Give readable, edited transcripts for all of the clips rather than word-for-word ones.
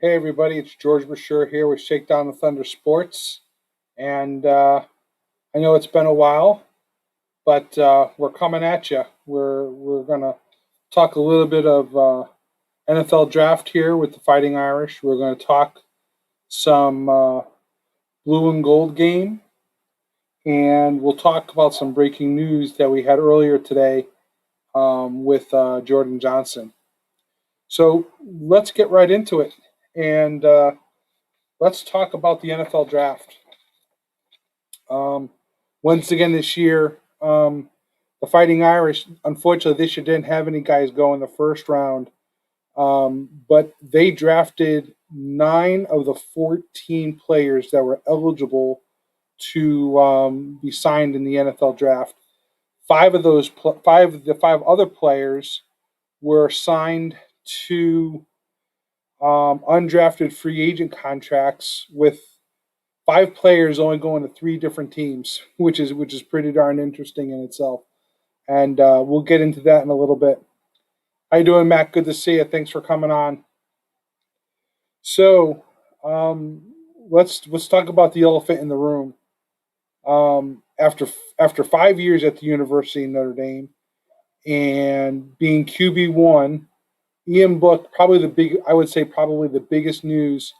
Hey everybody, it's George Brasher here with Shakedown the Thunder Sports, and I know it's been a while, but we're coming at you. We're gonna talk a little bit of NFL draft here with the Fighting Irish. We're gonna talk some blue and gold game, and we'll talk about some breaking news that we had earlier today with Jordan Johnson. So let's get right into it, and let's talk about the NFL draft. Um, Once again this year, the Fighting Irish, unfortunately, this year didn't have any guys go in the first round, but they drafted 9 of the 14 players that were eligible to be signed in the NFL draft. Five of the five other players were signed to undrafted free agent contracts with 5 players only going to 3 different teams, which is pretty darn interesting in itself. And we'll get into that in a little bit. How you doing, Matt? Good to see you. Thanks for coming on. So um, let's talk about the elephant in the room. After 5 years at the University of Notre Dame and being QB1, Ian Book I would say probably the biggest news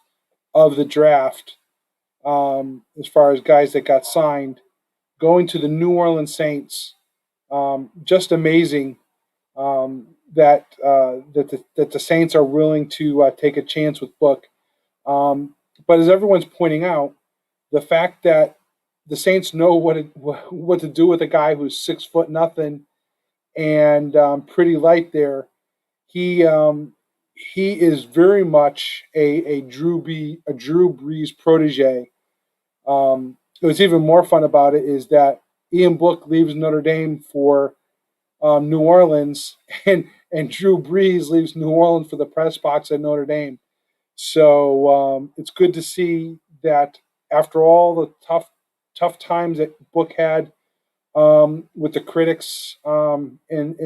of the draft as far as guys that got signed, going to the New Orleans Saints. Just amazing that the Saints are willing to take a chance with Book. But as everyone's pointing out, the fact that the Saints know what to do with a guy who's 6 foot nothing and pretty light there. He is very much a Drew Brees protege. What's even more fun about it is that Ian Book leaves Notre Dame for New Orleans, and Drew Brees leaves New Orleans for the press box at Notre Dame. So it's good to see that after all the tough times that Book had with the critics in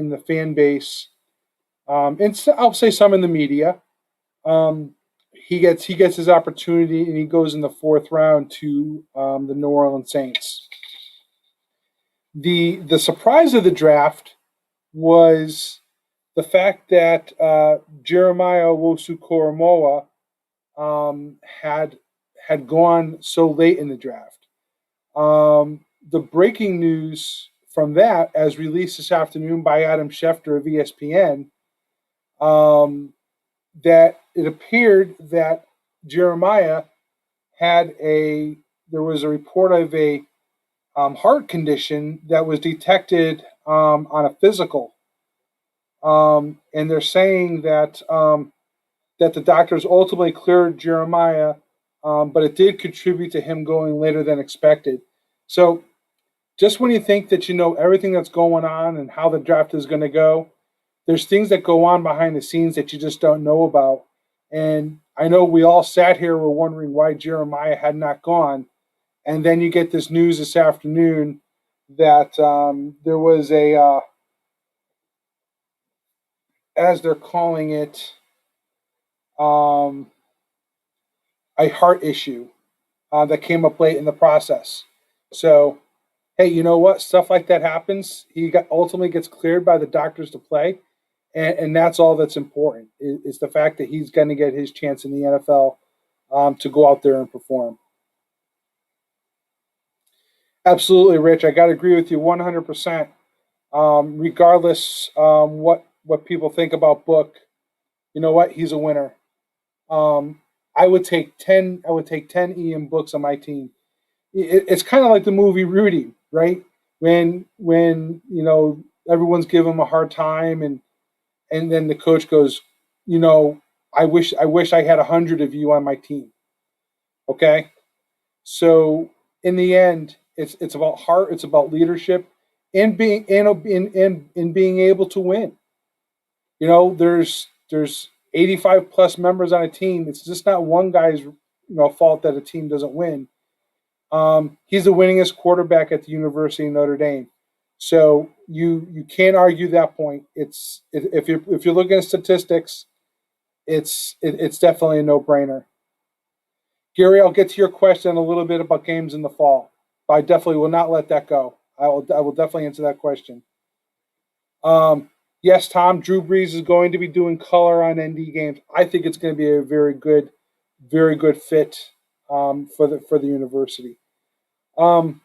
the fan base, and I'll say some in the media, he gets his opportunity and he goes in the 4th round to the New Orleans Saints. The surprise of the draft was the fact that Jeremiah Owusu-Koramoah had gone so late in the draft. The breaking news from that, as released this afternoon by Adam Schefter of ESPN, that it appeared that Jeremiah there was a report of a heart condition that was detected on a physical. And they're saying that the doctors ultimately cleared Jeremiah, but it did contribute to him going later than expected. So just when you think that you know everything that's going on and how the draft is going to go, there's things that go on behind the scenes that you just don't know about. And I know we all sat here were wondering why Jeremiah had not gone. And then you get this news this afternoon that there was as they're calling it, um, a heart issue that came up late in the process. So, hey, you know what? Stuff like that happens. Ultimately gets cleared by the doctors to play, and that's all that's important is the fact that he's going to get his chance in the NFL to go out there and perform. Absolutely, Rich. I got to agree with you 100%. Regardless what people think about Book, you know what? He's a winner. Um, I would take 10. I would take 10 Ian Books on my team. It's kind of like the movie Rudy, right? When everyone's giving him a hard time, and then the coach goes, you know, I wish I had 100 of you on my team. Okay, so in the end, it's about heart, it's about leadership, and being able to win. There's 85 plus members on a team. It's just not one guy's fault that a team doesn't win. He's the winningest quarterback at the University of Notre Dame. So you can't argue that point. If you're looking at statistics, it's definitely a no-brainer. Gary, I'll get to your question a little bit about games in the fall, but I definitely will not let that go. I will definitely answer that question. Um, yes, Tom, Drew Brees is going to be doing color on ND games. I think it's going to be a very good fit for the university. Um,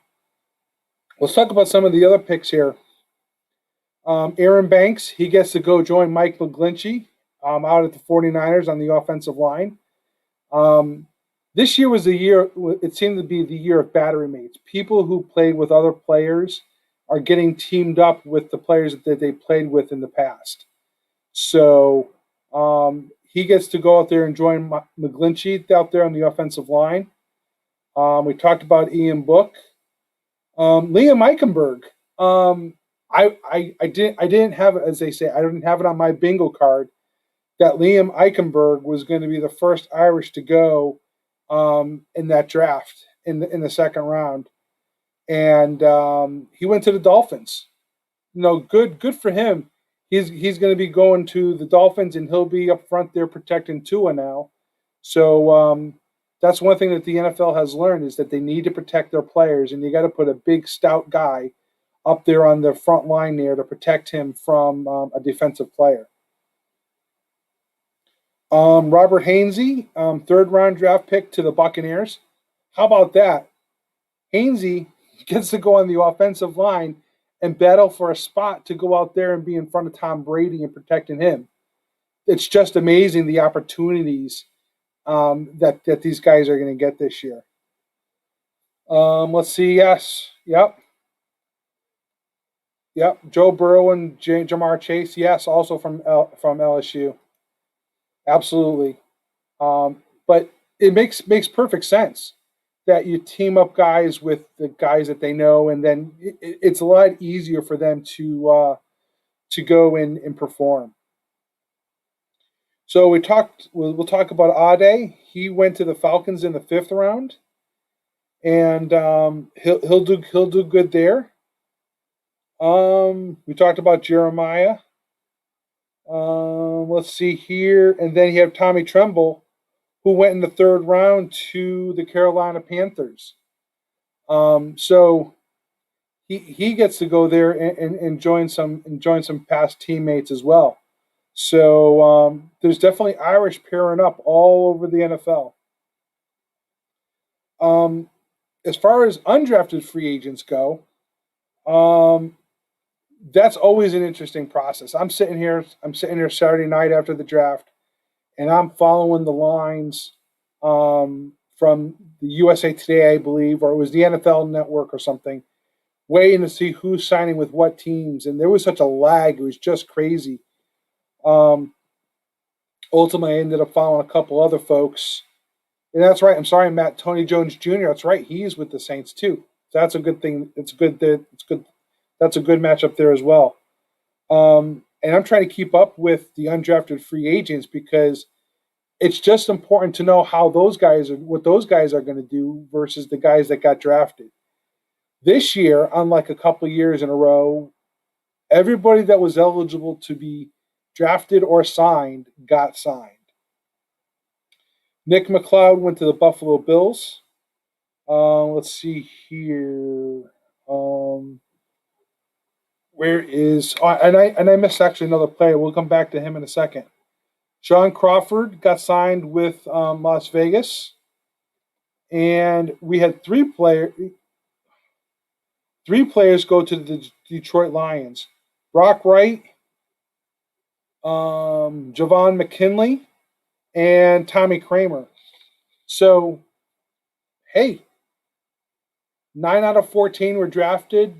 let's talk about some of the other picks here. Aaron Banks, he gets to go join Mike McGlinchey out at the 49ers on the offensive line. Um, this year was the year, it seemed to be the year of battery mates. People who played with other players are getting teamed up with the players that they played with in the past. So he gets to go out there and join McGlinchey out there on the offensive line. We talked about Ian Book. Liam Eichenberg. I didn't have it, as they say, I didn't have it on my bingo card that Liam Eichenberg was going to be the first Irish to go in that draft in the second round, and he went to the Dolphins. Good for him. He's going to be going to the Dolphins, and he'll be up front there protecting Tua now. So that's one thing that the NFL has learned is that they need to protect their players, and you got to put a big, stout guy up there on the front line there to protect him from a defensive player. Robert Hainsey, third round draft pick to the Buccaneers. How about that? Hainsey gets to go on the offensive line and battle for a spot to go out there and be in front of Tom Brady and protecting him. It's just amazing the opportunities that these guys are going to get this year. Let's see. Yes. Yep. Joe Burrow and Jamar Chase. Yes, also from LSU. Absolutely. But it makes perfect sense that you team up guys with the guys that they know, and then it's a lot easier for them to go in and perform. So we'll talk about Ade. He went to the Falcons in the 5th round, and he'll do good there. We talked about Jeremiah. Let's see here, and then you have Tommy Tremble, who went in the 3rd round to the Carolina Panthers. So he gets to go there and join some past teammates as well. So there's definitely Irish pairing up all over the NFL. As far as undrafted free agents go, that's always an interesting process. I'm sitting here Saturday night after the draft, and I'm following the lines from the USA Today, I believe, or it was the NFL Network or something, waiting to see who's signing with what teams. And there was such a lag; it was just crazy. Ultimately, I ended up following a couple other folks. And that's right. I'm sorry, Matt. Tony Jones Jr. That's right. He's with the Saints too. So that's a good thing. It's good. It's good. That's a good matchup there as well. And I'm trying to keep up with the undrafted free agents because it's just important to know what those guys are going to do versus the guys that got drafted. This year, unlike a couple years in a row, everybody that was eligible to be drafted or signed got signed. Nick McLeod went to the Buffalo Bills. Let's see here. Where is? And I missed actually another player. We'll come back to him in a second. Sean Crawford got signed with Las Vegas, and we had three players go to the Detroit Lions. Brock Wright, Javon McKinley, and Tommy Kramer. So, hey, 9 out of 14 were drafted.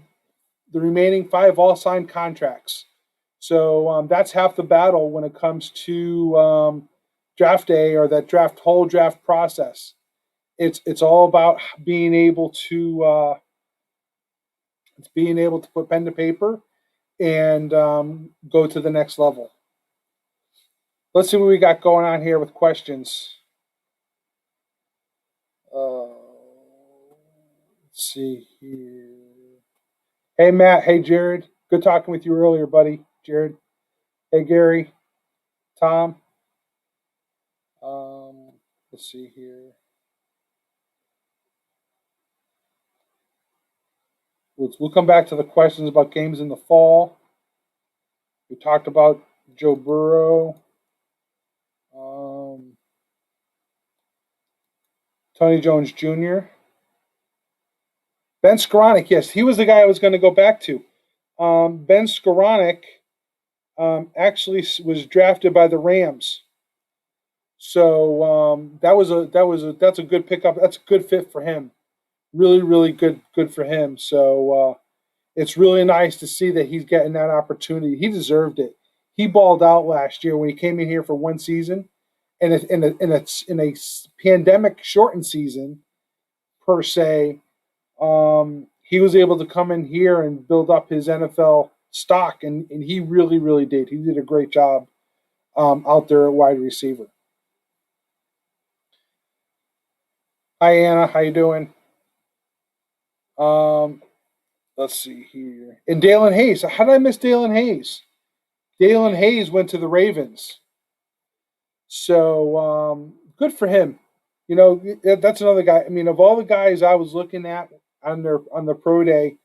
The remaining 5 all signed contracts. So that's half the battle when it comes to draft day or that whole draft process. It's all about being able to put pen to paper and go to the next level. Let's see what we got going on here with questions. Let's see here. Hey, Matt. Hey, Jared. Good talking with you earlier, buddy. Jared. Hey, Gary. Tom. Let's see here. We'll come back to the questions about games in the fall. We talked about Joe Burrow. Tony Jones Jr. Ben Skoranek, yes, he was the guy I was going to go back to. Ben Skoranek actually was drafted by the Rams, so that's a good pickup. That's a good fit for him. Really, really good for him. So it's really nice to see that he's getting that opportunity. He deserved it. He balled out last year when he came in here for one season, and in a pandemic shortened season per se. He was able to come in here and build up his NFL stock, and he really, really did. He did a great job out there at wide receiver. Hi, Anna. How you doing? Um, let's see here. And Dalen Hayes. How did I miss Dalen Hayes? Dalen Hayes went to the Ravens. So good for him. You know, that's another guy. I mean, of all the guys I was looking at on the pro day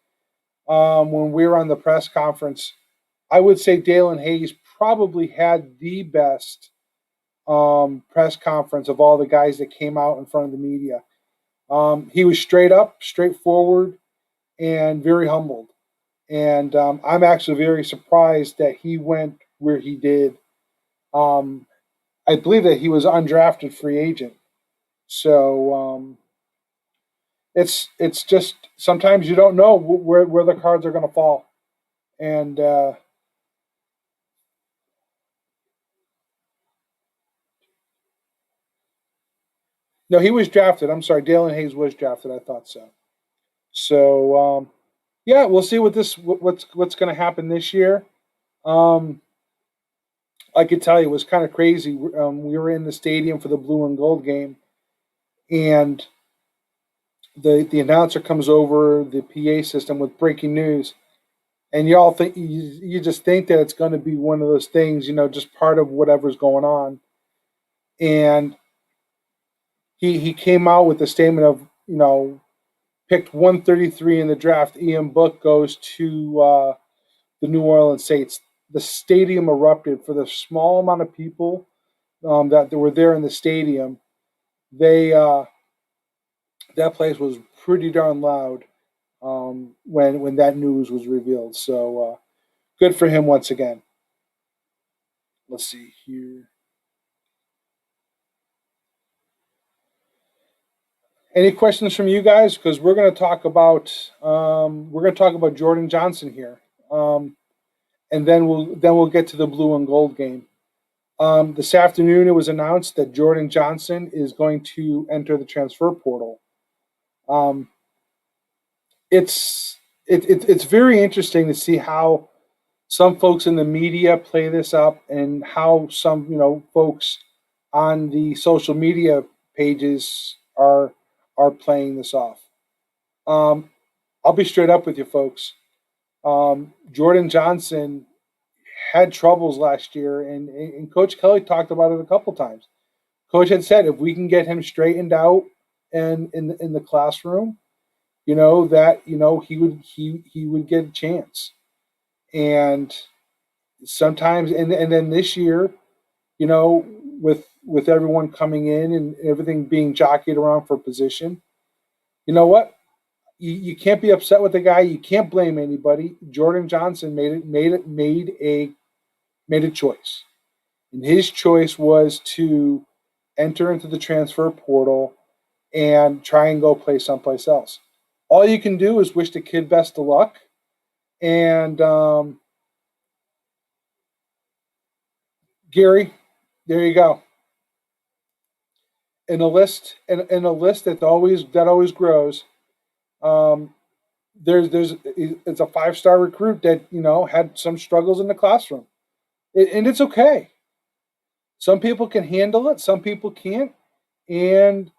when we were on the press conference, I would say Dalen Hayes probably had the best press conference of all the guys that came out in front of the media. He was straight up, straightforward, and very humbled. And I'm actually very surprised that he went where he did. Um, I believe that he was undrafted free agent. So it's just sometimes you don't know where the cards are going to fall, and no, he was drafted. I'm sorry, Dalen Hayes was drafted. I thought so. So yeah, we'll see what's going to happen this year. Um, I could tell you it was kind of crazy. We were in the stadium for the blue and gold game, and the announcer comes over the PA system with breaking news, and you all think you just think that it's going to be one of those things, just part of whatever's going on. And he came out with a statement of picked 133 in the draft. Ian Book goes to the New Orleans Saints. The stadium erupted for the small amount of people that were there in the stadium. They that place was pretty darn loud when that news was revealed. So good for him once again. Let's see here. Any questions from you guys? Because we're going to talk about Jordan Johnson here, and then we'll get to the blue and gold game. This afternoon, it was announced that Jordan Johnson is going to enter the transfer portal. Um, it's very interesting to see how some folks in the media play this up, and how some folks on the social media pages are playing this off. Um, I'll be straight up with you folks. Jordan Johnson had troubles last year, and Coach Kelly talked about it a couple times. Coach had said if we can get him straightened out and in the classroom, that he would get a chance. And sometimes, and then this year, you know, with everyone coming in and everything being jockeyed around for position, you know what? You can't be upset with the guy. You can't blame anybody. Jordan Johnson made a choice, and his choice was to enter into the transfer portal and try and go play someplace else. All you can do is wish the kid best of luck. And Gary, there you go. In a list that always grows. Um, there's it's a 5-star recruit that had some struggles in the classroom, and it's okay. Some people can handle it, some people can't, and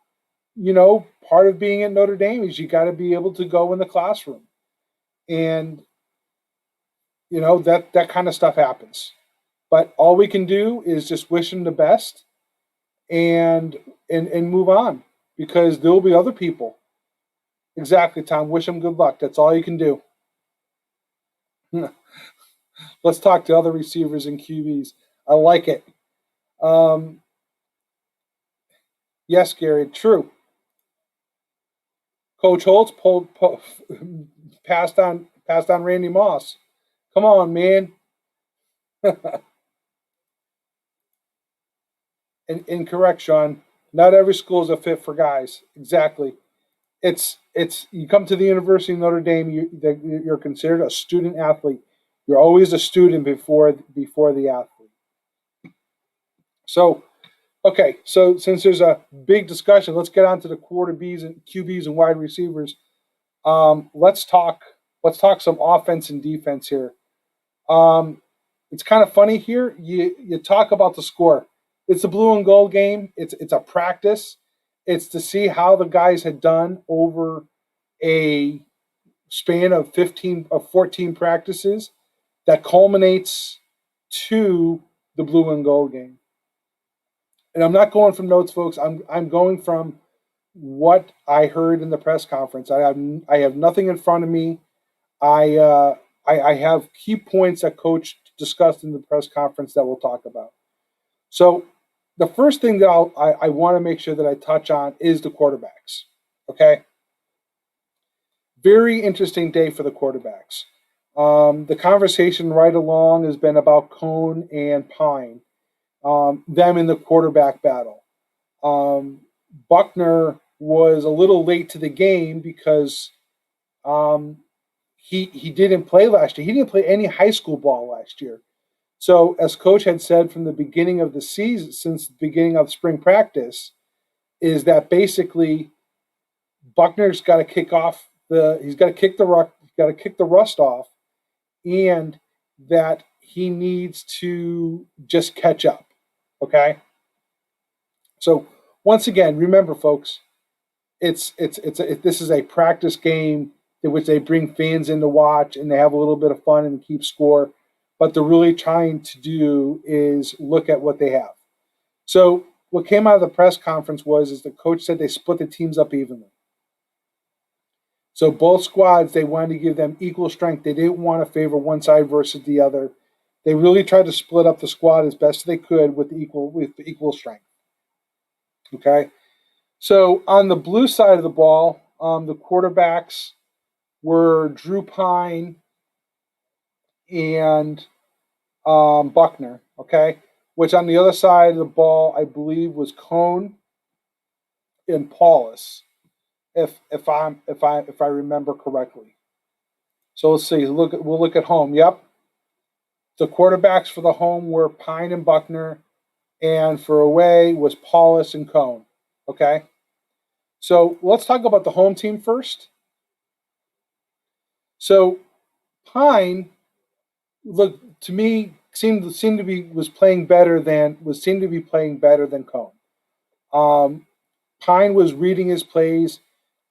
part of being at Notre Dame is you got to be able to go in the classroom, and that kind of stuff happens. But all we can do is just wish him the best, and move on, because there will be other people. Exactly, Tom. Wish them good luck. That's all you can do. Let's talk to other receivers and QBs. I like it. Um, yes, Gary. True. Coach Holtz passed on Randy Moss. Come on, man. Incorrect, Sean. Not every school is a fit for guys. Exactly. It's you come to the University of Notre Dame, you're considered a student athlete. You're always a student before the athlete. So, okay, so since there's a big discussion, let's get on to the quarterbacks and QBs and wide receivers. Let's talk some offense and defense here. Um, it's kind of funny here. You talk about the score. It's a blue and gold game. It's a practice. It's to see how the guys had done over a span of 14 practices that culminates to the blue and gold game. And I'm not going from notes, folks. I'm going from what I heard in the press conference. I have nothing in front of me. I I have key points that Coach discussed in the press conference that we'll talk about. So the first thing that I want to make sure that I touch on is the quarterbacks. Okay, very interesting day for the quarterbacks. The conversation right along has been about Cone and Pine, them in the quarterback battle. Um, Buckner was a little late to the game because um, he didn't play last year. He didn't play any high school ball last year. So, as Coach had said from the beginning of the season, since the beginning of spring practice, is that basically Buckner's got to kick off he's got to kick the rust off, and that he needs to just catch up. Okay. So once again, remember, folks, this is a practice game in which they bring fans in to watch and they have a little bit of fun and keep score. But they're really trying to do is look at what they have. So what came out of the press conference is the coach said they split the teams up evenly. So both squads, they wanted to give them equal strength. They didn't want to favor one side versus the other. They really tried to split up the squad as best they could with equal strength. Okay. So on the blue side of the ball, the quarterbacks were Drew Pine and Buckner. Okay, which on the other side of the ball, I believe was Cone and Paulus, if I remember correctly. So let's see. We'll look at home. Yep, the quarterbacks for the home were Pine and Buckner, and for away was Paulus and Cone. Okay. So let's talk about the home team first. So Pine, look to me, seemed to be was playing better than was seemed to be playing better than Cone. Um, Pine was reading his plays.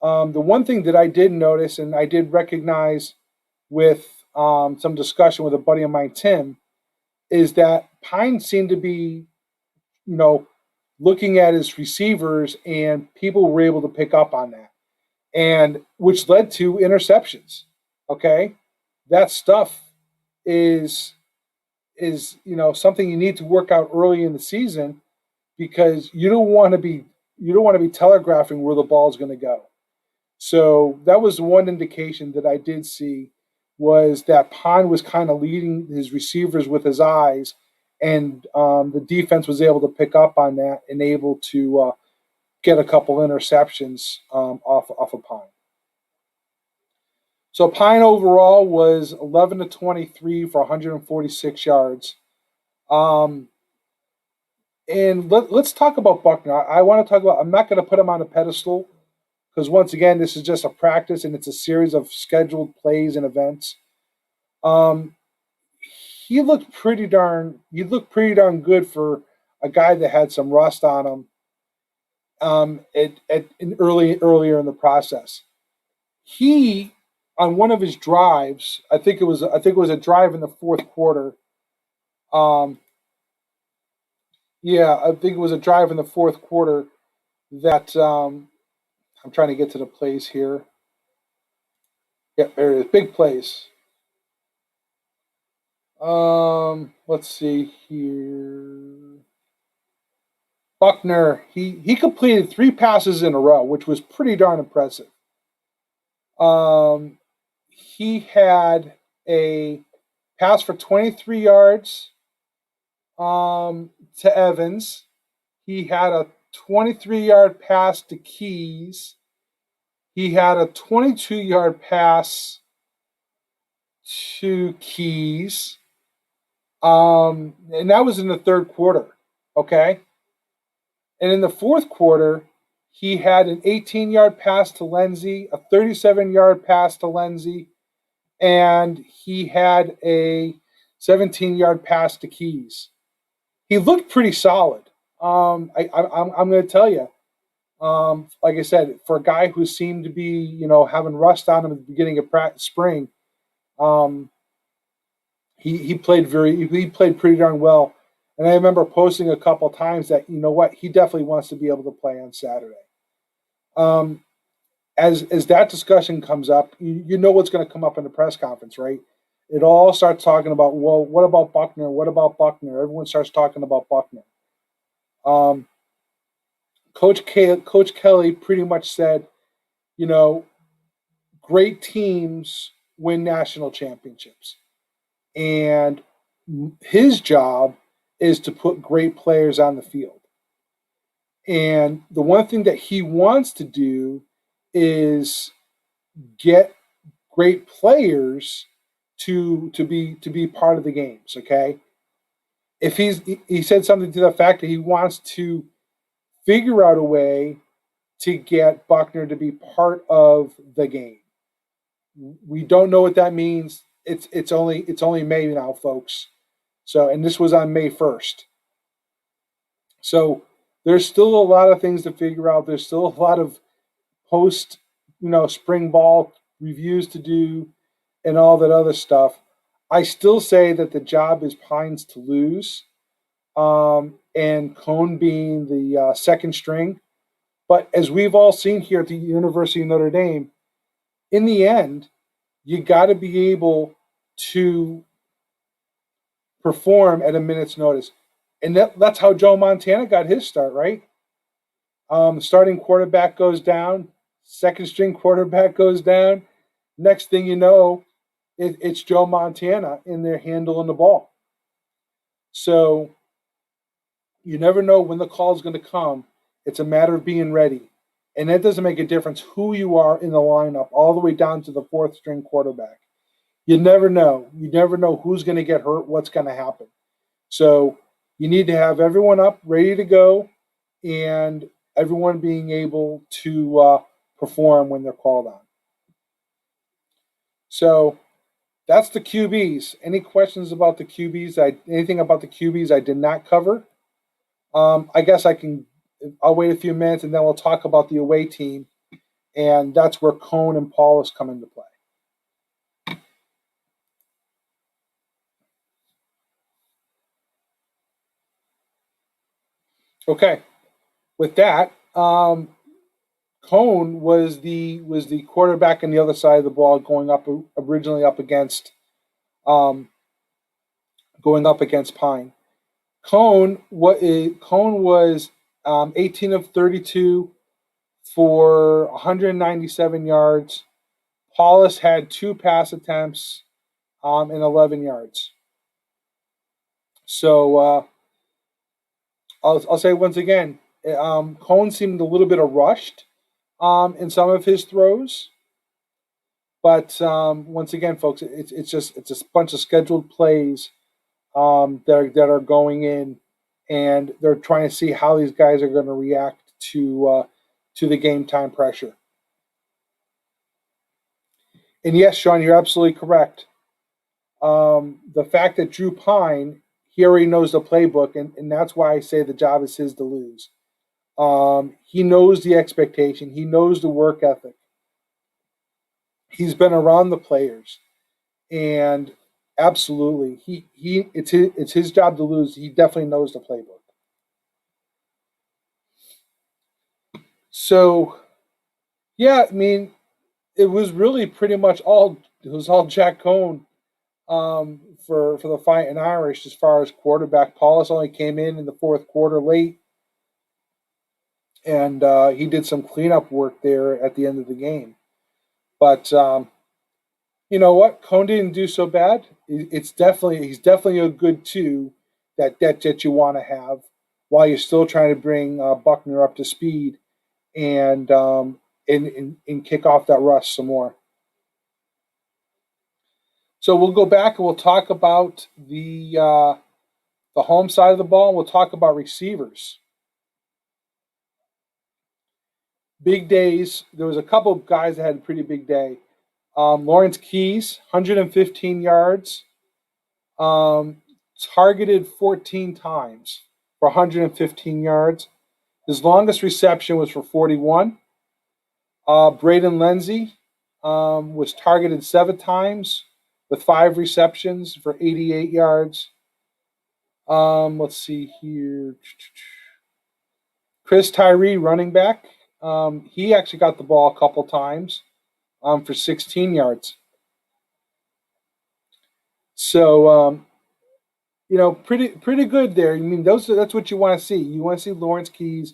The one thing that I did notice and I did recognize with some discussion with a buddy of mine, Tim, is that Pine seemed to be, you know, looking at his receivers, and people were able to pick up on that, and which led to interceptions. Okay, that stuff is something you need to work out early in the season, because you don't want to be telegraphing where the ball is going to go. So that was one indication that I did see, was that Pond was kind of leading his receivers with his eyes, and the defense was able to pick up on that and able to get a couple interceptions off of Pine. So Pine overall was 11 to 23 for 146 yards. Um, and let's talk about Buckner. I want to talk about. I'm not going to put him on a pedestal, because once again, this is just a practice and it's a series of scheduled plays and events. Um, he looked pretty darn. He looked pretty darn good for a guy that had some rust on him. Earlier in the process, he on one of his drives. I think it was a drive in the fourth quarter. Um, Yeah, I think it was a drive in the fourth quarter that I'm trying to get to the plays here. Yeah, there it is. Big plays. Let's see here. Buckner, he completed 3 passes in a row, which was pretty darn impressive. Um, he had a pass for 23 yards to Evans. He had a 23-yard pass to Keys. He had a 22-yard pass to Keys. And that was in the third quarter. Okay. And in the fourth quarter, he had an 18-yard pass to Lindsey, a 37-yard pass to Lindsey, and he had a 17-yard pass to Keys. He looked pretty solid. I'm going to tell you, like I said, for a guy who seemed to be, having rust on him at the beginning of spring, um, he played pretty darn well. And I remember posting a couple of times that he definitely wants to be able to play on Saturday. Um, as that discussion comes up, you know what's going to come up in the press conference, right? It all starts talking about, well, what about Buckner? What about Buckner? Everyone starts talking about Buckner. Um, Coach Kelly pretty much said, you know, great teams win national championships, and his job is to put great players on the field. And the one thing that he wants to do is get great players to be part of the games. Okay, if he said something to the fact that he wants to figure out a way to get Buckner to be part of the game. We don't know what that means. It's only May now, folks. So, and this was on May 1st. So there's still a lot of things to figure out. There's still a lot of post, spring ball reviews to do and all that other stuff. I still say that the job is Pines to lose, and Cone being the second string. But as we've all seen here at the University of Notre Dame, in the end, you got to be able to perform at a minute's notice. And that's how Joe Montana got his start, right? Starting quarterback goes down, second string quarterback goes down. Next thing you know, it's Joe Montana in there handling the ball. So you never know when the call is going to come. It's a matter of being ready. And that doesn't make a difference who you are in the lineup, all the way down to the fourth string quarterback. You never know. You never know who's going to get hurt, what's going to happen. So you need to have everyone up, ready to go, and everyone being able to perform when they're called on. So that's the QBs. Any questions about the QBs? Anything about the QBs I did not cover? I guess I'll wait a few minutes and then we'll talk about the away team, and that's where Cone and Paulus come into play. Okay, with that, Cone was the quarterback on the other side of the ball, originally um, going up against Pine. Cone was 18 of 32 for 197 yards. Paulus had 2 pass attempts and 11 yards. So I'll say once again, Cone seemed a little bit of rushed in some of his throws. But once again, folks, it's a bunch of scheduled plays that are going in, and they're trying to see how these guys are going to react to the game time pressure. And yes, Sean, you're absolutely correct. The fact that Drew Pine, he already knows the playbook, and that's why I say the job is his to lose. He knows the expectation. He knows the work ethic. He's been around the players, and absolutely, it's his job to lose. He definitely knows the playbook. So yeah, I mean, it was really pretty much all Jack Cohn for the Fighting Irish as far as quarterback. Paulus only came in the fourth quarter late, and he did some cleanup work there at the end of the game. But you know what? Cohn didn't do so bad. He's definitely a good two that you want to have while you're still trying to bring Buckner up to speed and and kick off that rush some more. So we'll go back and we'll talk about the home side of the ball. And we'll talk about receivers. Big days. There was a couple of guys that had a pretty big day. Lawrence Keys, 115 yards, um, targeted 14 times for 115 yards. His longest reception was for 41. Braden Lenzy was targeted 7 times with 5 receptions for 88 yards. Let's see here. Chris Tyree, running back. He actually got the ball a couple times for 16 yards. So pretty good there. I mean, that's what you want to see. You want to see Lawrence Keys.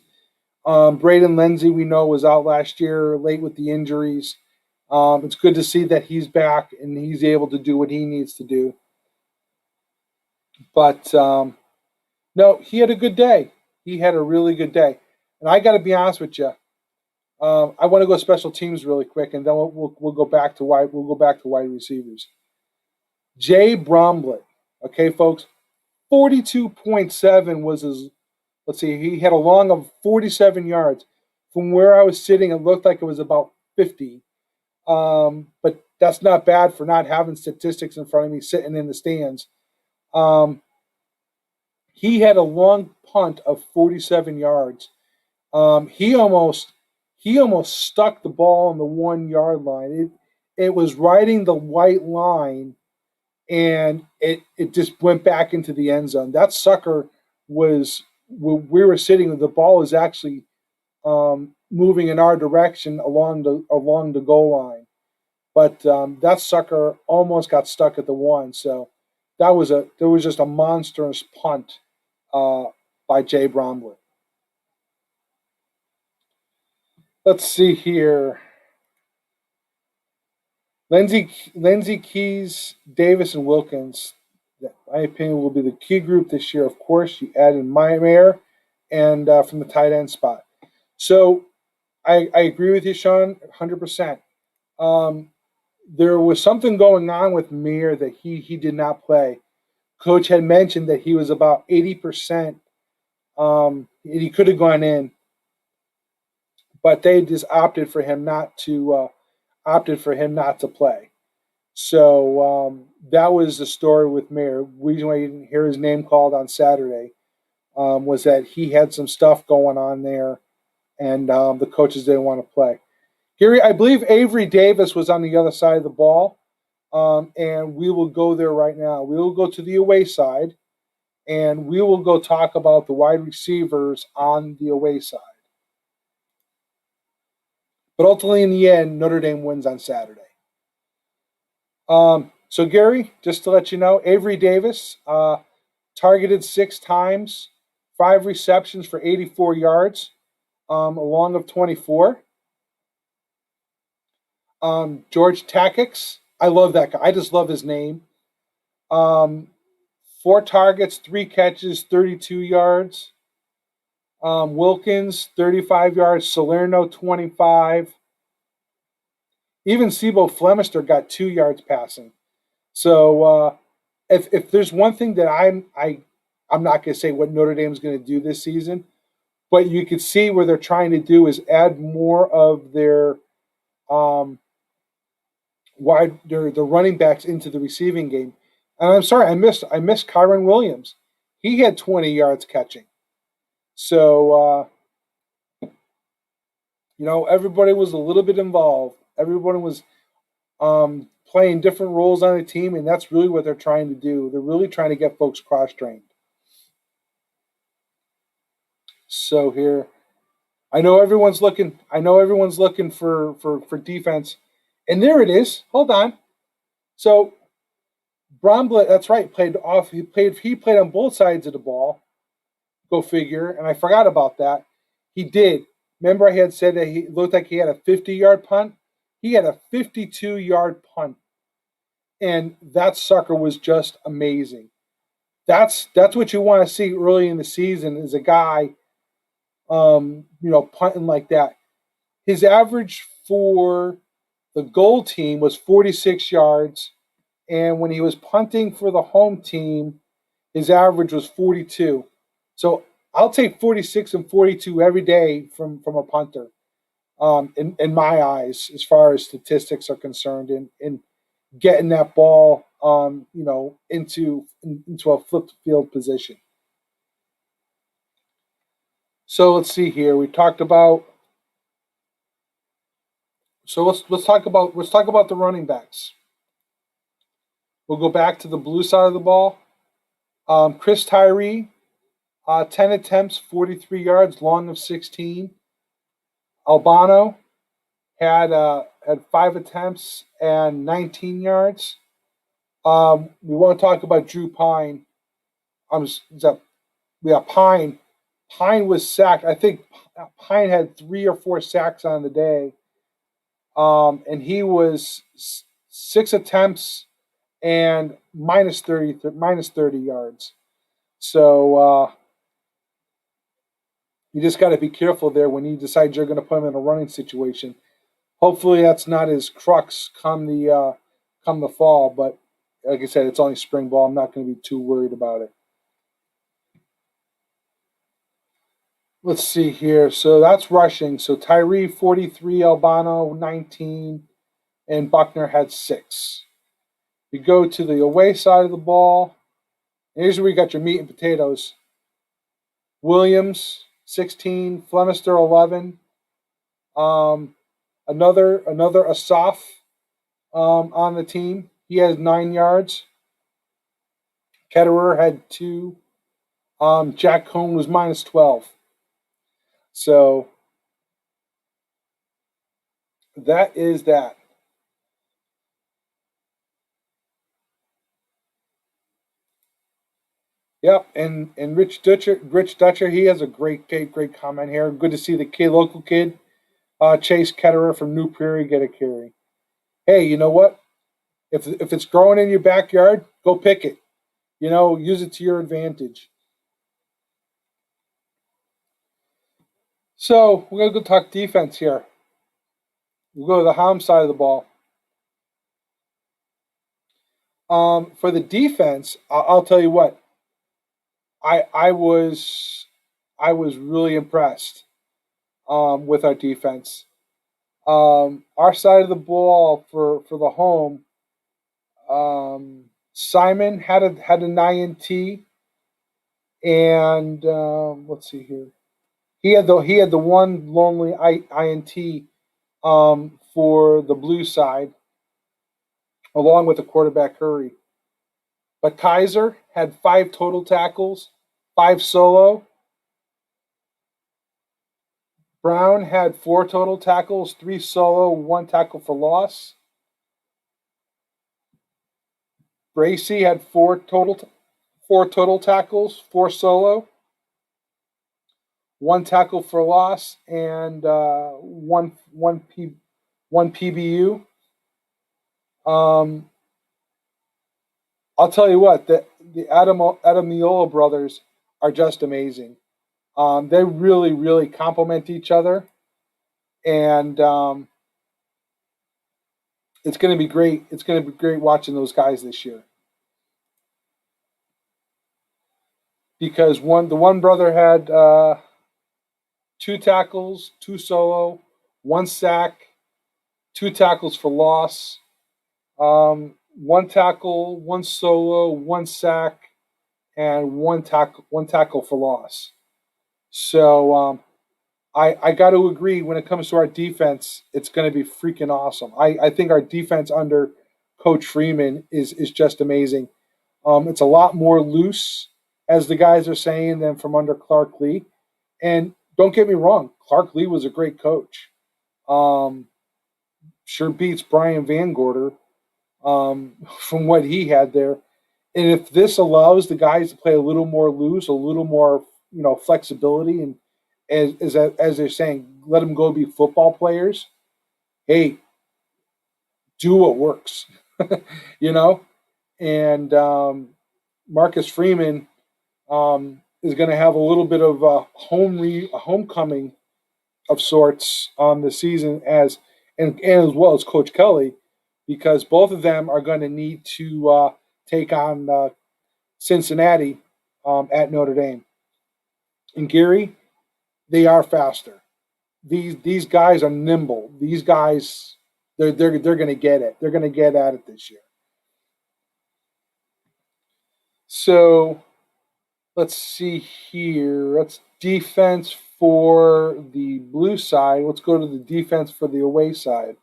Braden Lenzy, we know, was out last year late with the injuries. It's good to see that he's back and he's able to do what he needs to do. But no, he had a good day. He had a really good day. And I got to be honest with you. I want to go special teams really quick, and then we'll go back to wide receivers. Jay Braumblett, okay, folks, 42.7 was his. Let's see, he had a long of 47 yards. From where I was sitting, it looked like it was about 50. But that's not bad for not having statistics in front of me sitting in the stands. He had a long punt of 47 yards. He almost stuck the ball on the 1 yard line. It was riding the white line, and it just went back into the end zone. That sucker was we were sitting. The ball was actually moving in our direction along the goal line, but that sucker almost got stuck at the 1. So there was just a monstrous punt by Jay Braumblett. Let's see here. Lindsey Keys, Davis, and Wilkins, in my opinion, will be the key group this year. Of course, you added Meyer and from the tight end spot. So I agree with you, Sean, 100%. There was something going on with Meyer that he did not play. Coach had mentioned that he was about 80%. He could have gone in, but they just opted for him not to play. So that was the story with Meyer. The reason why you didn't hear his name called on Saturday was that he had some stuff going on there, and the coaches didn't want to play. Gary, I believe Avery Davis was on the other side of the ball, and we will go there right now. We will go to the away side, and we will go talk about the wide receivers on the away side. But ultimately, in the end, Notre Dame wins on Saturday. So, Gary, just to let you know, Avery Davis targeted 6 times, 5 receptions for 84 yards, a long of 24. George Takix, I love that guy. I just love his name. 4 targets, 3 catches, 32 yards. Wilkins, 35 yards. Salerno, 25. Even Sibo Flemister got 2 yards passing. So if there's one thing that I'm not going to say what Notre Dame's going to do this season, but you can see where they're trying to do is add more of their the running backs into the receiving game. And I'm sorry, I missed Kyron Williams. He had 20 yards catching. So everybody was a little bit involved. Everyone was playing different roles on the team, and that's really what they're trying to do. They're really trying to get folks cross-trained. So here, I know everyone's looking. I know everyone's looking for defense, and there it is. Hold on. So Braumblett, that's right, played off. He played on both sides of the ball. Go figure. And I forgot about that. He did. Remember, I had said that he looked like he had a 50-yard punt. He had a 52-yard punt, and that sucker was just amazing. That's what you want to see early in the season is a guy, punting like that. His average for the goal team was 46 yards, and when he was punting for the home team, his average was 42. So I'll take 46 and 42 every day from a punter. In my eyes, as far as statistics are concerned, in getting that ball, into a flipped field position. So let's see here. We talked about. So let's talk about the running backs. We'll go back to the blue side of the ball. Chris Tyree, 10 attempts, 43 yards, long of 16. Albano had 5 attempts and 19 yards. We want to talk about Drew Pine. Pine. Pine was sacked. I think Pine had 3 or 4 sacks on the day, and he was 6 attempts and minus 30 yards. So you just got to be careful there when you decide you're going to put him in a running situation. Hopefully, that's not his crux come the fall. But like I said, it's only spring ball. I'm not going to be too worried about it. Let's see here. So that's rushing. So Tyree 43, Albano 19, and Buckner had 6. You go to the away side of the ball. Here's where you got your meat and potatoes. Williams 16, Flemister 11. Another Asaf on the team. He has 9 yards. Ketterer had 2. Jack Cohn was minus 12. So that is that. Yep, and Rich Dutcher, he has a great comment here. Good to see the local kid, Chase Ketterer from New Prairie get a carry. Hey, you know what? If it's growing in your backyard, go pick it. Use it to your advantage. So we're gonna go talk defense here. We'll go to the Ham side of the ball. For the defense, I'll tell you what. I was really impressed with our defense. Our side of the ball for the home. Simon had an INT, and let's see here. He had the one lonely INT for the blue side, along with the quarterback Hurry. But Kaiser had 5 total tackles, 5 solo. Brown had 4 total tackles, 3 solo, 1 tackle for loss. Bracy had 4 total tackles, 4 solo, 1 tackle for loss, and one PBU. I'll tell you what, the Adamiola brothers are just amazing. They really, really complement each other, and it's going to be great. It's going to be great watching those guys this year because the one brother had 2 tackles, 2 solo, 1 sack, 2 tackles for loss, 1 tackle, 1 solo, 1 sack, and one tackle for loss. So I got to agree when it comes to our defense, it's going to be freaking awesome. I think our defense under Coach Freeman is just amazing. It's a lot more loose, as the guys are saying, than from under Clark Lee. And Don't get me wrong, Clark Lee was a great coach. Um, sure beats Brian Van Gorder from what he had there. And if this allows the guys to play a little more loose, a little more flexibility, and as they're saying, let them go be football players. Hey, do what works, you know. And Marcus Freeman is going to have a little bit of a homecoming of sorts on the season and as well as Coach Kelly, because both of them are going to need to take on Cincinnati at Notre Dame. And Gary, they are faster. These guys are nimble. These guys, they're going to get it. They're going to get at it this year. So let's see here. That's defense for the blue side. Let's go to the defense for the away side.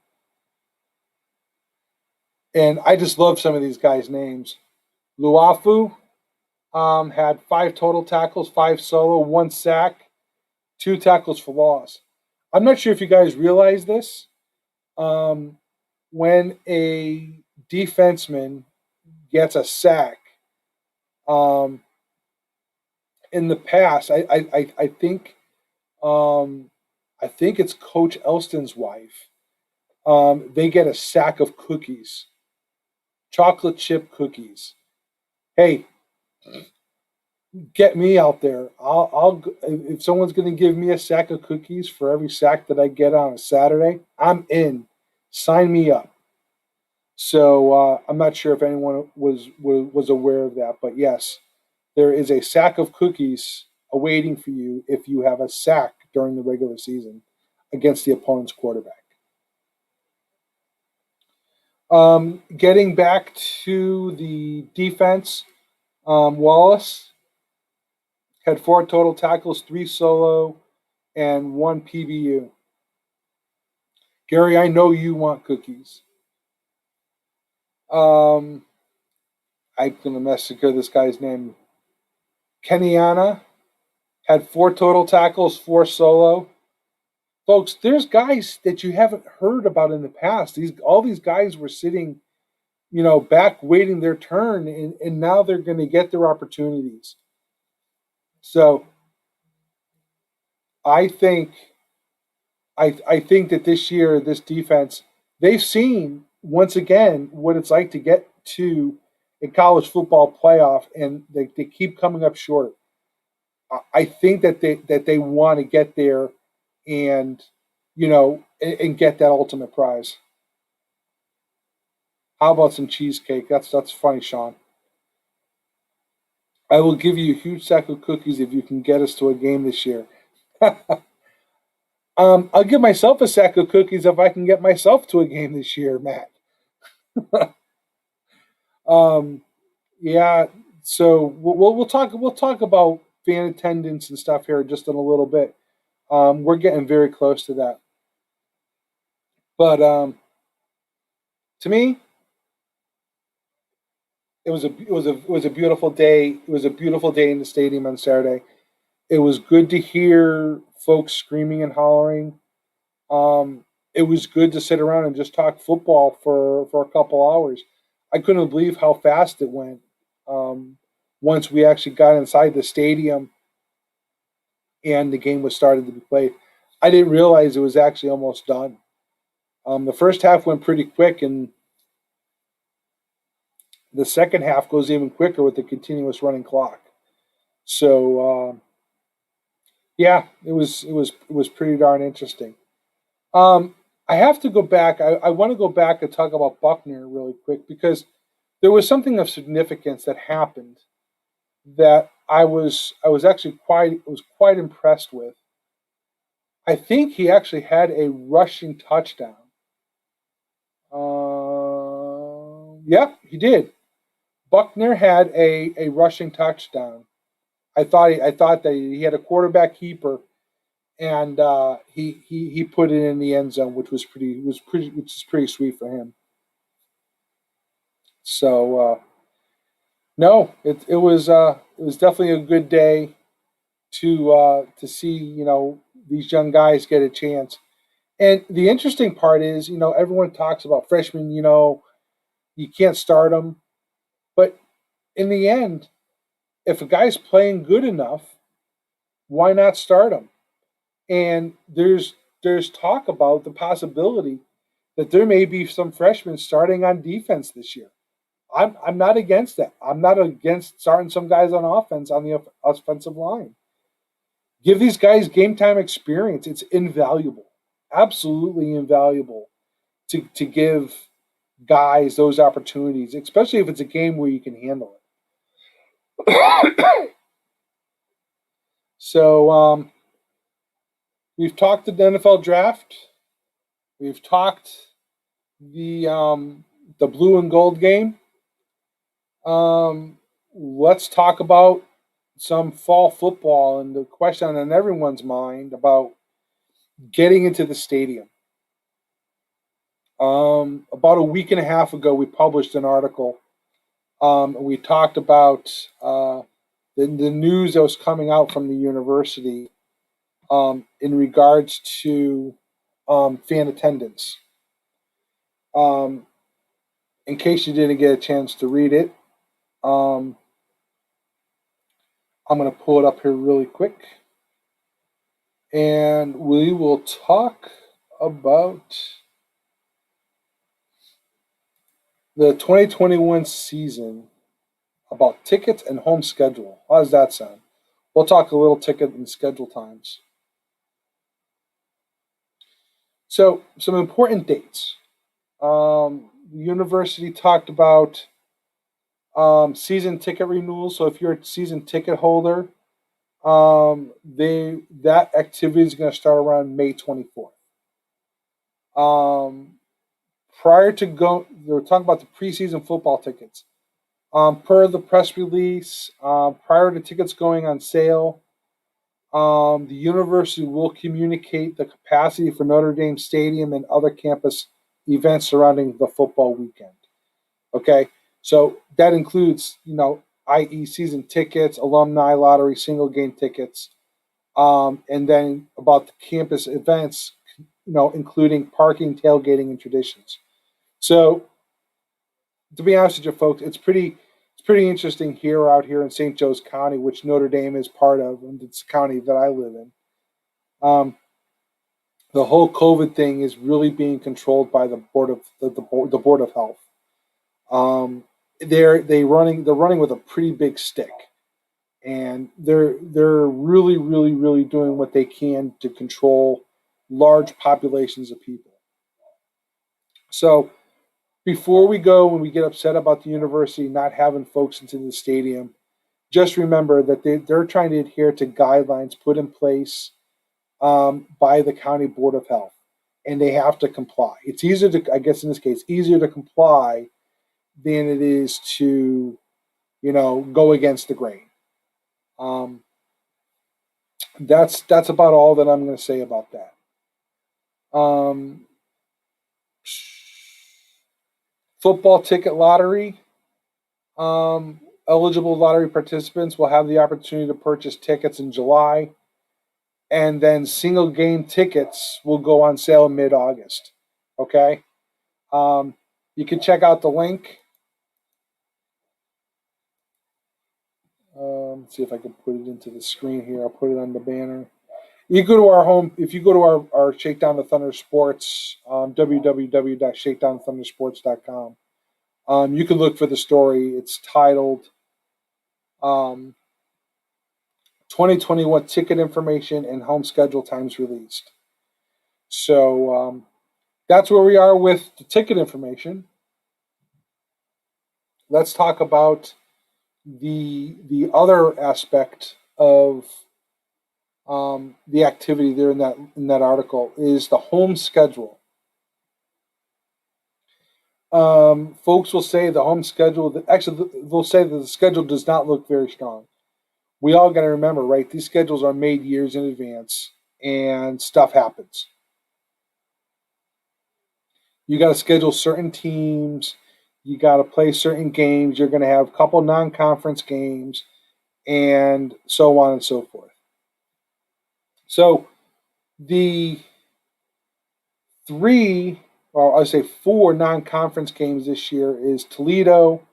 And I just love some of these guys' names. Luafu had 5 total tackles, 5 solo, 1 sack, 2 tackles for loss. I'm not sure if you guys realize this. When a defenseman gets a sack, in the past, I think it's Coach Elston's wife. They get a sack of cookies, chocolate chip cookies. Hey, get me out there. I'll if someone's going to give me a sack of cookies for every sack that I get on a Saturday, I'm in. Sign me up. So I'm not sure if anyone was aware of that, but yes, there is a sack of cookies awaiting for you if you have a sack during the regular season against the opponent's quarterback. Getting back to the defense, Wallace had 4 total tackles, 3 solo, and 1 PBU. Gary, I know you want cookies. I'm going to massacre this guy's name. Kenyatta had 4 total tackles, 4 solo. Folks, there's guys that you haven't heard about in the past. All these guys were sitting, back waiting their turn, and now they're going to get their opportunities. So I think that this year, this defense, they've seen once again what it's like to get to a college football playoff, and they keep coming up short. I think that they want to get there, and and get that ultimate prize. How about some cheesecake? That's funny, Sean. I will give you a huge sack of cookies if you can get us to a game this year. I'll give myself a sack of cookies if I can get myself to a game this year, Matt. Yeah. So we'll talk about fan attendance and stuff here just in a little bit. We're getting very close to that. But to me, it was a beautiful day. It was a beautiful day in the stadium on Saturday. It was good to hear folks screaming and hollering. It was good to sit around and just talk football for a couple hours. I couldn't believe how fast it went. Once we actually got inside the stadium and the game was started to be played, I didn't realize it was actually almost done. The first half went pretty quick, and the second half goes even quicker with the continuous running clock. So yeah, it was pretty darn interesting. Um, I have to go back. I want to go back and talk about Buckner really quick because there was something of significance that happened that I was actually quite impressed with. I think he actually had a rushing touchdown. Yeah, he did. Buckner had a rushing touchdown. I thought that he had a quarterback keeper, and he put it in the end zone, which is pretty sweet for him. So no, it was definitely a good day to see these young guys get a chance. And the interesting part is, everyone talks about freshmen, you can't start them. But in the end, if a guy's playing good enough, why not start him? And there's talk about the possibility that there may be some freshmen starting on defense this year. I'm not against that. I'm not against starting some guys on offense on the offensive line. Give these guys game time experience. It's invaluable, absolutely invaluable to give guys those opportunities, especially if it's a game where you can handle it. So we've talked the NFL draft. We've talked the blue and gold game. Let's talk about some fall football and the question on everyone's mind about getting into the stadium. About a week and a half ago, we published an article. We talked about the news that was coming out from the university in regards to fan attendance. In case you didn't get a chance to read it, I'm going to pull it up here really quick. And we will talk about the 2021 season, about tickets and home schedule. How does that sound? We'll talk a little ticket and schedule times. So, some important dates. The university talked about season ticket renewals. So, if you're a season ticket holder, that activity is going to start around May 24th. Prior to they were talking about the preseason football tickets. Per the press release, prior to tickets going on sale, the university will communicate the capacity for Notre Dame Stadium and other campus events surrounding the football weekend. Okay, so that includes, i.e., season tickets, alumni lottery, single game tickets, and then about the campus events, including parking, tailgating, and traditions. So, to be honest with you, folks, it's pretty interesting out here in St. Joe's County, which Notre Dame is part of, and it's the county that I live in. The whole COVID thing is really being controlled by the board of health. They're running with a pretty big stick, and they're really doing what they can to control large populations of people. So before we go, when we get upset about the university not having folks into the stadium, just remember that they're trying to adhere to guidelines put in place by the county board of health, and they have to comply. It's easier to, I guess in this case, easier to comply than it is to, go against the grain. That's about all that I'm going to say about that. Football ticket lottery. Eligible lottery participants will have the opportunity to purchase tickets in July, and then single game tickets will go on sale in mid-August. Okay? You can check out the link. Let's see if I can put it into the screen here. I'll put it on the banner. You go to our home, if you go to our Shakedown the Thunder Sports, www.shakedownthundersports.com, you can look for the story. It's titled 2021 Ticket Information and Home Schedule Times Released. So that's where we are with the ticket information. Let's talk about the other aspect of the activity there in that article is the home schedule. Folks will say the home schedule. Actually, they'll say that the schedule does not look very strong. We all got to remember, right? These schedules are made years in advance, and stuff happens. You got to schedule certain teams. You got to play certain games. You're going to have a couple non-conference games, and so on and so forth. So The I say four non-conference games this year is Toledo.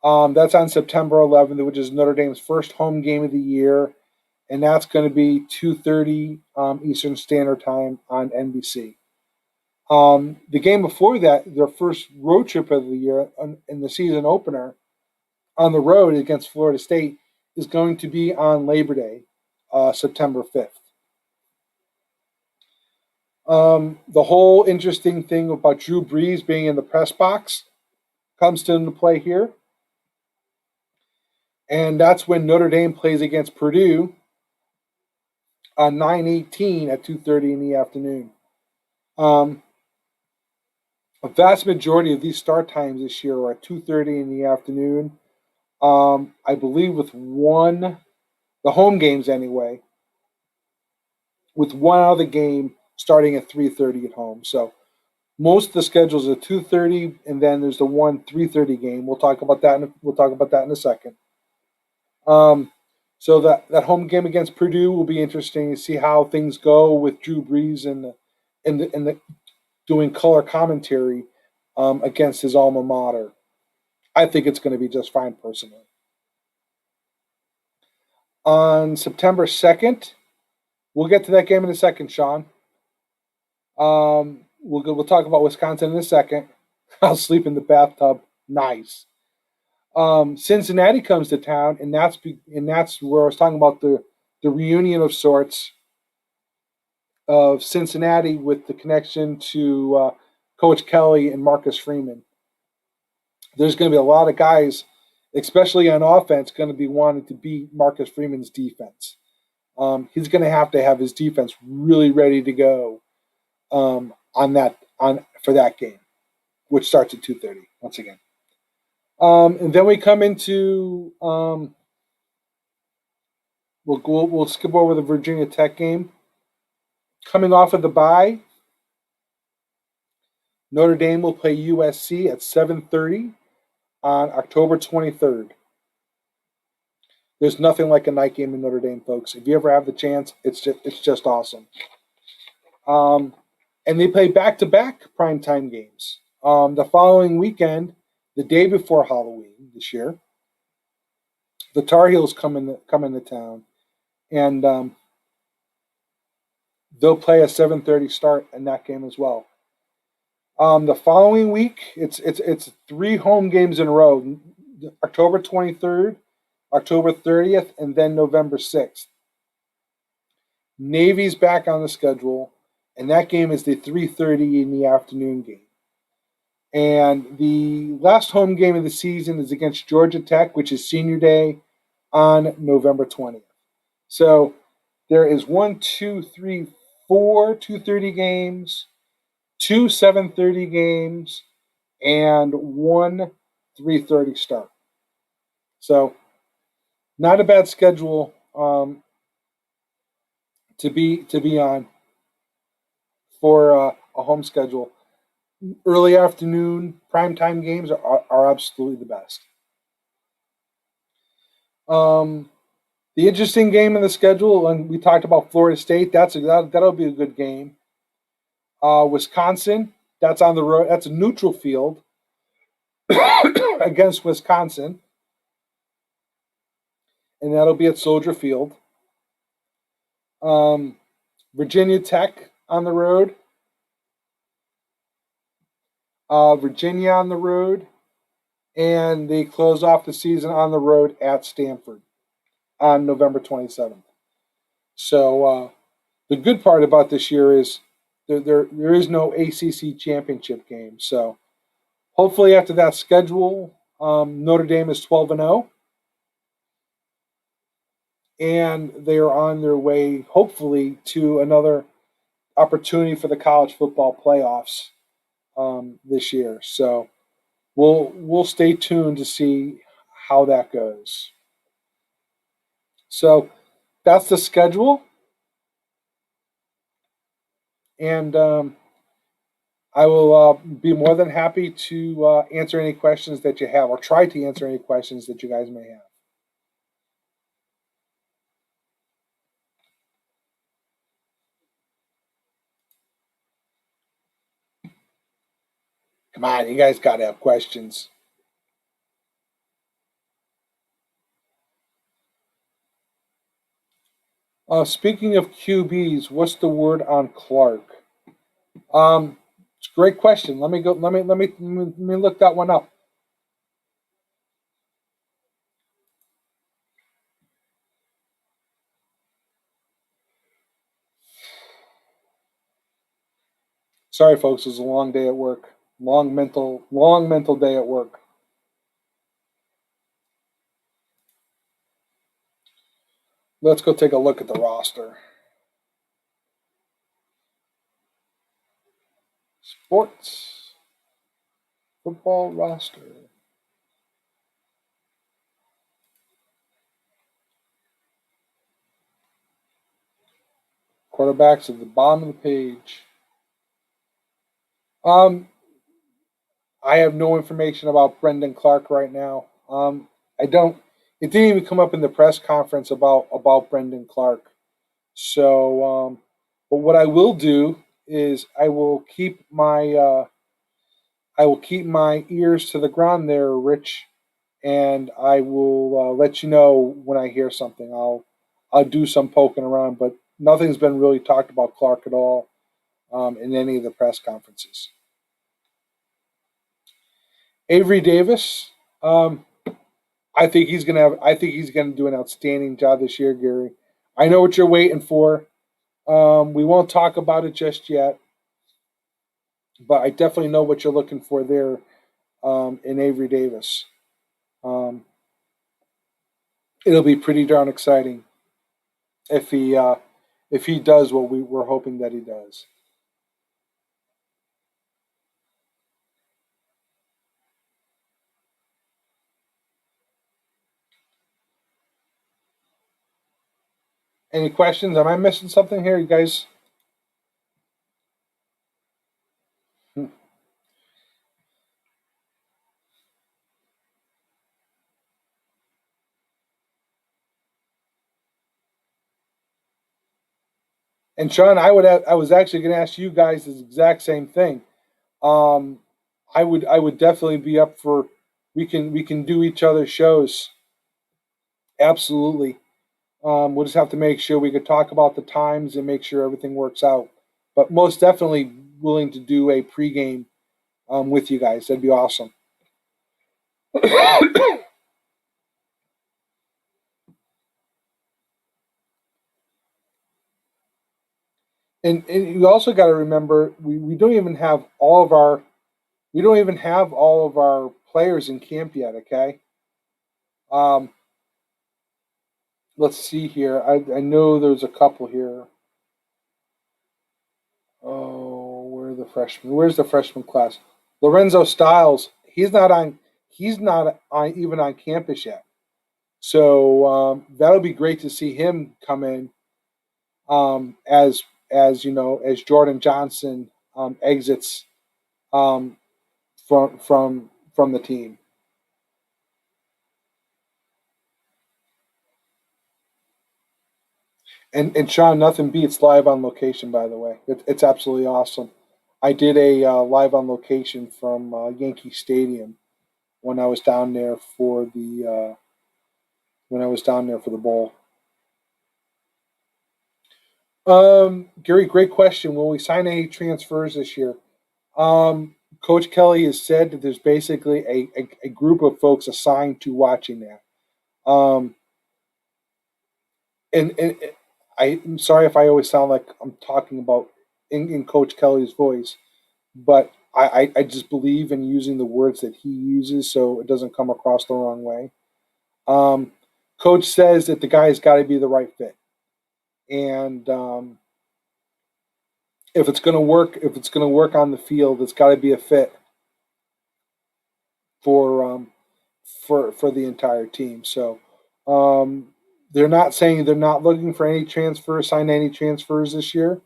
That's on September 11th, which is Notre Dame's first home game of the year, and that's going to be 2:30 Eastern Standard Time on NBC. The game before that, their first road trip of the year in the season opener on the road against Florida State, is going to be on Labor Day, September 5th. The whole interesting thing about Drew Brees being in the press box comes into play here. And that's when Notre Dame plays against Purdue on 9/18 at 2:30 in the afternoon. A vast majority of these start times this year are at 2:30 in the afternoon. I believe with the home games anyway, with one other game starting at 3:30 at home. So most of the schedules are 2:30, and then there's the 3:30 game. We'll talk about that. In a second. So that home game against Purdue will be interesting to see how things go with Drew Brees and the doing color commentary against his alma mater. I think it's going to be just fine personally. On September 2nd, we'll get to that game in a second, Sean. We'll talk about Wisconsin in a second. I'll sleep in the bathtub. Nice. Cincinnati comes to town, and that's where I was talking about the reunion of sorts of Cincinnati with the connection to Coach Kelly and Marcus Freeman. There's going to be a lot of guys, especially on offense, going to be wanting to beat Marcus Freeman's defense. He's going to have his defense really ready to go for that game, which starts at 2:30 once again. And then we come into we'll skip over the Virginia Tech game. Coming off of the bye, Notre Dame will play USC at 7:30 on October 23rd. There's nothing like a night game in Notre Dame, folks. If you ever have the chance, it's just awesome. And they play back-to-back primetime games. The following weekend, the day before Halloween this year, the Tar Heels come into town, and they'll play a 7:30 start in that game as well. The following week, it's 3 home games in a row: October 23rd, October 30th, and then November 6th. Navy's back on the schedule, and that game is the 3:30 in the afternoon game. And the last home game of the season is against Georgia Tech, which is Senior Day on November 20th. So there is 4 2:30 games, 2 7:30 games, and 1 3:30 start. So not a bad schedule to be on for a home schedule. Early afternoon primetime games are absolutely the best. The interesting game in the schedule, and we talked about Florida State. That'll be a good game. Wisconsin, that's on the road. That's a neutral field against Wisconsin, and that'll be at Soldier Field. Virginia Tech on the road. Virginia on the road, and they close off the season on the road at Stanford on November 27th. So the good part about this year is there is no ACC championship game. So hopefully after that schedule, Notre Dame is 12-0, and they are on their way, hopefully, to another opportunity for the college football playoffs this year. So we'll stay tuned to see how that goes. So that's the schedule, and I will be more than happy to answer any questions that you have, or try to answer any questions that you guys may have. Come on, you guys got to have questions. Speaking of QBs, what's the word on Clark? It's a great question. Let me go. Let me look that one up. Sorry, folks. It was a long day at work. Long mental day at work. Let's go take a look at the roster. Sports football roster. Quarterbacks at the bottom of the page. Um, I have no information about Brendan Clark right now. I don't. It didn't even come up in the press conference about Brendan Clark. So, but what I will do is I will keep my ears to the ground there, Rich, and I will let you know when I hear something. I'll do some poking around, but nothing's been really talked about Clark at all in any of the press conferences. Avery Davis, I think he's gonna do an outstanding job this year, Gary. I know what you're waiting for. We won't talk about it just yet, but I definitely know what you're looking for there in Avery Davis. Um, it'll be pretty darn exciting if he does what we're hoping that he does. Any questions? Am I missing something here, you guys? And Sean, I was actually going to ask you guys the exact same thing. Um, I would definitely be up for we can do each other's shows. Absolutely. We'll just have to make sure we could talk about the times and make sure everything works out. But most definitely willing to do a pregame with you guys. That'd be awesome. And you also got to remember we don't even have all of our we don't even have all of our players in camp yet. Okay. Um, let's see here. I know there's a couple here. Oh, where are the freshmen? Where's the freshman class? Lorenzo Styles. He's not on, even on campus yet. So that'll be great to see him come in as as Jordan Johnson exits um, from the team. And Sean, nothing beats live on location. By the way, it's absolutely awesome. I did a live on location from Yankee Stadium when I was down there for the bowl. Gary, great question. Will we sign any transfers this year? Coach Kelly has said that there's basically a group of folks assigned to watching that. Um, and I'm sorry if I always sound like I'm talking about in Coach Kelly's voice, but I just believe in using the words that he uses so it doesn't come across the wrong way. Um, Coach says that the guy's got to be the right fit, and if it's going to work on the field, it's got to be a fit for for the entire team. So they're not saying they're not looking for any transfers, sign any transfers this year.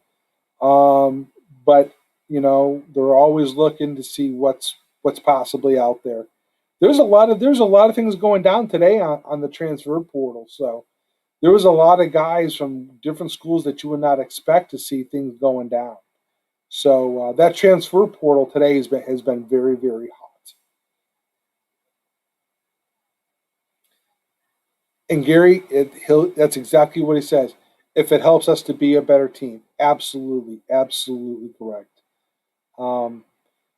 Um, but they're always looking to see what's possibly out there. There's a lot of things going down today on the transfer portal. So there was a lot of guys from different schools that you would not expect to see things going down. So that transfer portal today has been very, very hot. And Gary, that's exactly what he says. If it helps us to be a better team, absolutely, absolutely correct. Um,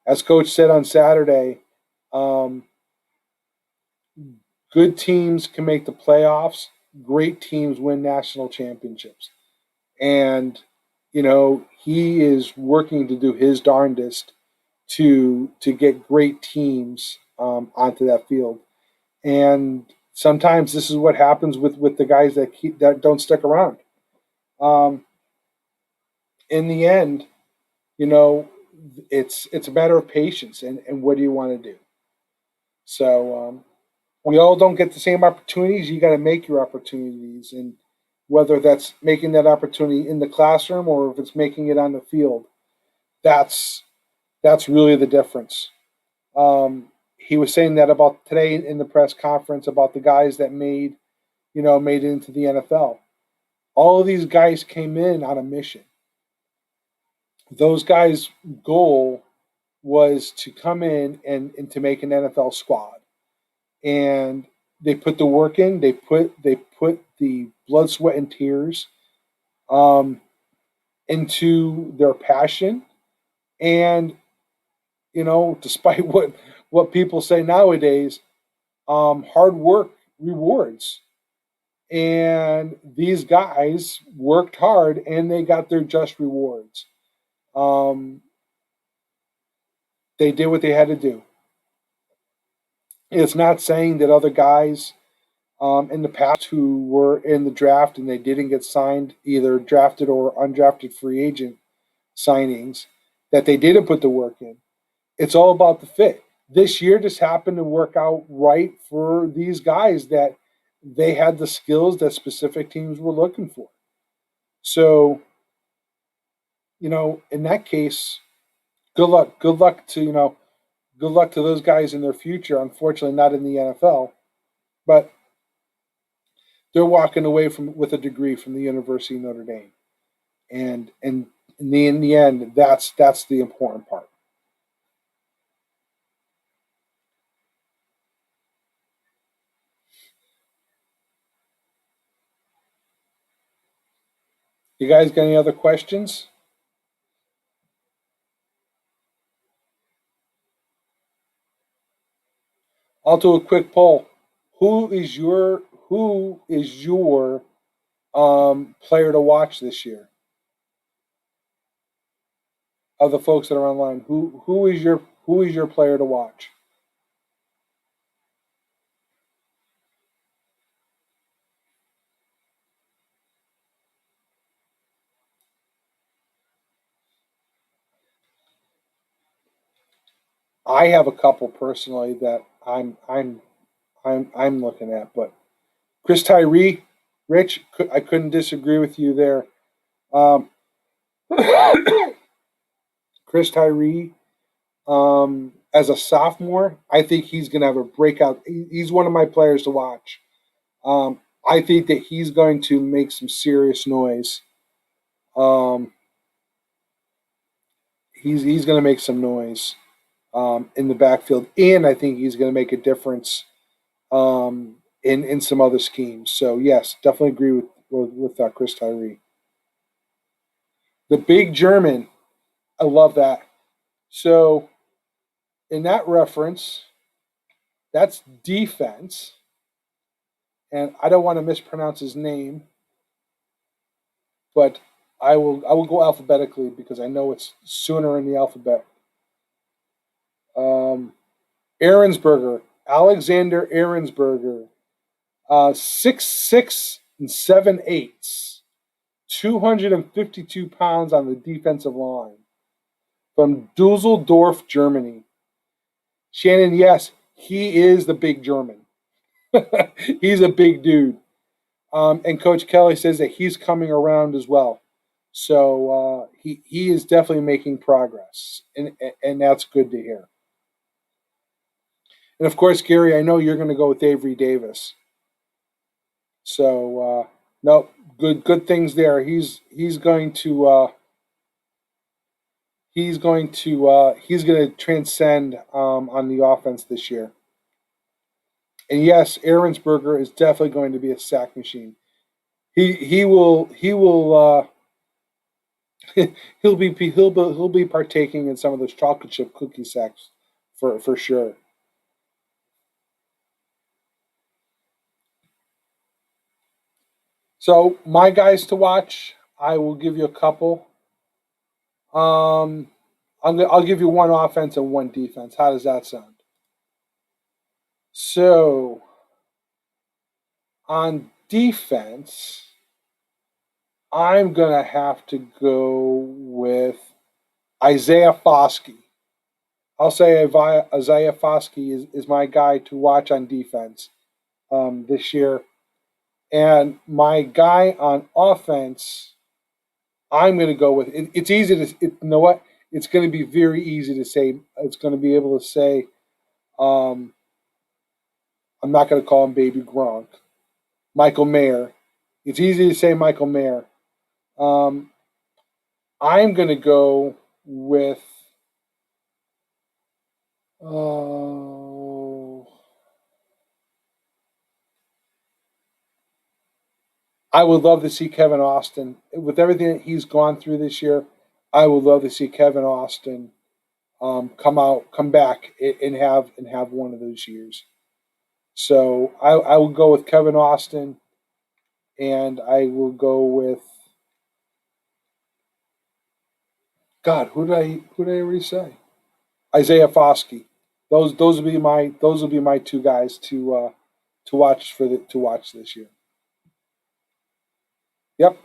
as Coach said on Saturday, um, good teams can make the playoffs. Great teams win national championships. And he is working to do his darndest to get great teams onto that field. And sometimes this is what happens with the guys that don't stick around. Um, in the end, you know, it's a matter of patience and what do you want to do. So we all don't get the same opportunities. You got to make your opportunities, and whether that's making that opportunity in the classroom or if it's making it on the field, that's that's really the difference. He was saying that about today in the press conference about the guys that made it into the NFL. All of these guys came in on a mission. Those guys' goal was to come in and to make an NFL squad. And they put the work in. They put the blood, sweat, and tears um, into their passion. And despite what people say nowadays, hard work rewards. And these guys worked hard, and they got their just rewards. Um, they did what they had to do. It's not saying that other guys in the past who were in the draft and they didn't get signed, either drafted or undrafted free agent signings, that they didn't put the work in. It's all about the fit. This year just happened to work out right for these guys that they had the skills that specific teams were looking for. So, in that case, good luck. Good luck to those guys in their future. Unfortunately, not in the NFL, but they're walking away from with a degree from the University of Notre Dame, and in the end, that's the important part. You guys got any other questions? I'll do a quick poll. Who is your player to watch this year of the folks that are online? Who is your player to watch? I have a couple personally that I'm looking at, but Chris Tyree, Rich, I couldn't disagree with you there. Um, Chris Tyree, as a sophomore, I think he's going to have a breakout. He's one of my players to watch. I think that he's going to make some serious noise. Um, he's going to make some noise in the backfield, and I think he's going to make a difference in some other schemes. So yes, definitely agree with Chris Tyree. The big German, I love that. So in that reference, that's defense, and I don't want to mispronounce his name, but I will go alphabetically because I know it's sooner in the alphabet. Um, Ahrensberger, Alexander Ahrensberger, 6'6" and 7/8", 252 pounds on the defensive line from Dusseldorf, Germany. Shannon, yes, he is the big German. He's a big dude. And Coach Kelly says that he's coming around as well. So he is definitely making progress, and that's good to hear. And of course, Gary, I know you're going to go with Avery Davis. So no, good things there. He's going to he's going to transcend on the offense this year. And yes, Ahrensberger is definitely going to be a sack machine. He will he'll be partaking in some of those chocolate chip cookie sacks for sure. So my guys to watch, I will give you a couple. Um, I'll give you one offense and one defense. How does that sound? So on defense, I'm gonna have to go with Isaiah Foskey. I'll say Isaiah Foskey is my guy to watch on defense this year. And my guy on offense, I'm going to go with it. It's easy to, you know what? It's going to be very easy to say. It's going to be able to say, um, I'm not going to call him Baby Gronk. Michael Mayer. It's easy to say Michael Mayer. Um, I'm going to go with. Oh, I would love to see Kevin Austin with everything that he's gone through this year. I would love to see Kevin Austin come back and have one of those years. So I will go with Kevin Austin, and I will go with God. Who did I already say? Isaiah Foskey. Those will be my two guys to watch to watch this year. Yep,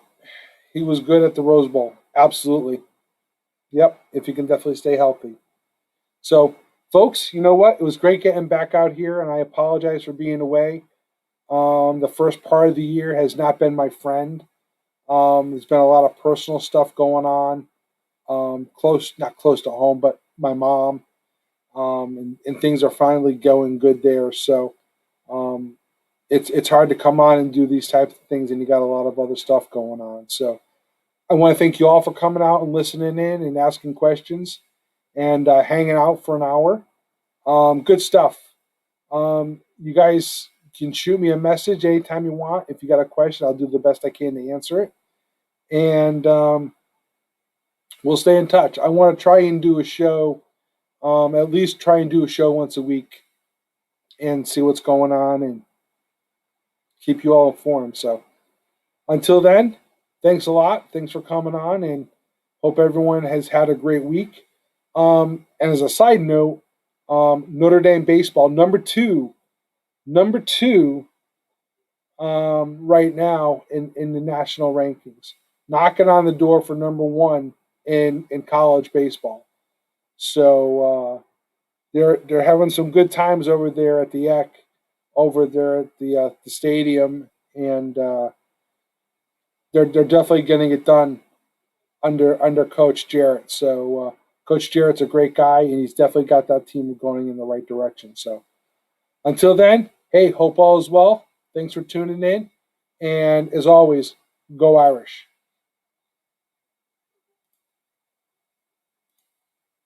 he was good at the Rose Bowl. Absolutely. Yep, if he can definitely stay healthy. So, folks, you know what? It was great getting back out here, and I apologize for being away. The first part of the year has not been my friend. There's been a lot of personal stuff going on, not close to home, but my mom, and things are finally going good there. So um, it's hard to come on and do these types of things, and you got a lot of other stuff going on. So I want to thank you all for coming out and listening in and asking questions and hanging out for an hour. Good stuff. You guys can shoot me a message anytime you want. If you got a question, I'll do the best I can to answer it. And we'll stay in touch. I want to try and do a show, at least try and do a show once a week and see what's going on and keep you all informed. So until then, thanks a lot. Thanks for coming on and hope everyone has had a great week. And as a side note, Notre Dame baseball, number two right now in the national rankings, knocking on the door for number one in college baseball. So they're having some good times over there at the EC, over there at the stadium, and they're definitely getting it done under Coach Jarrett. So Coach Jarrett's a great guy, and he's definitely got that team going in the right direction. So until then, hey, hope all is well. Thanks for tuning in. And as always, go Irish.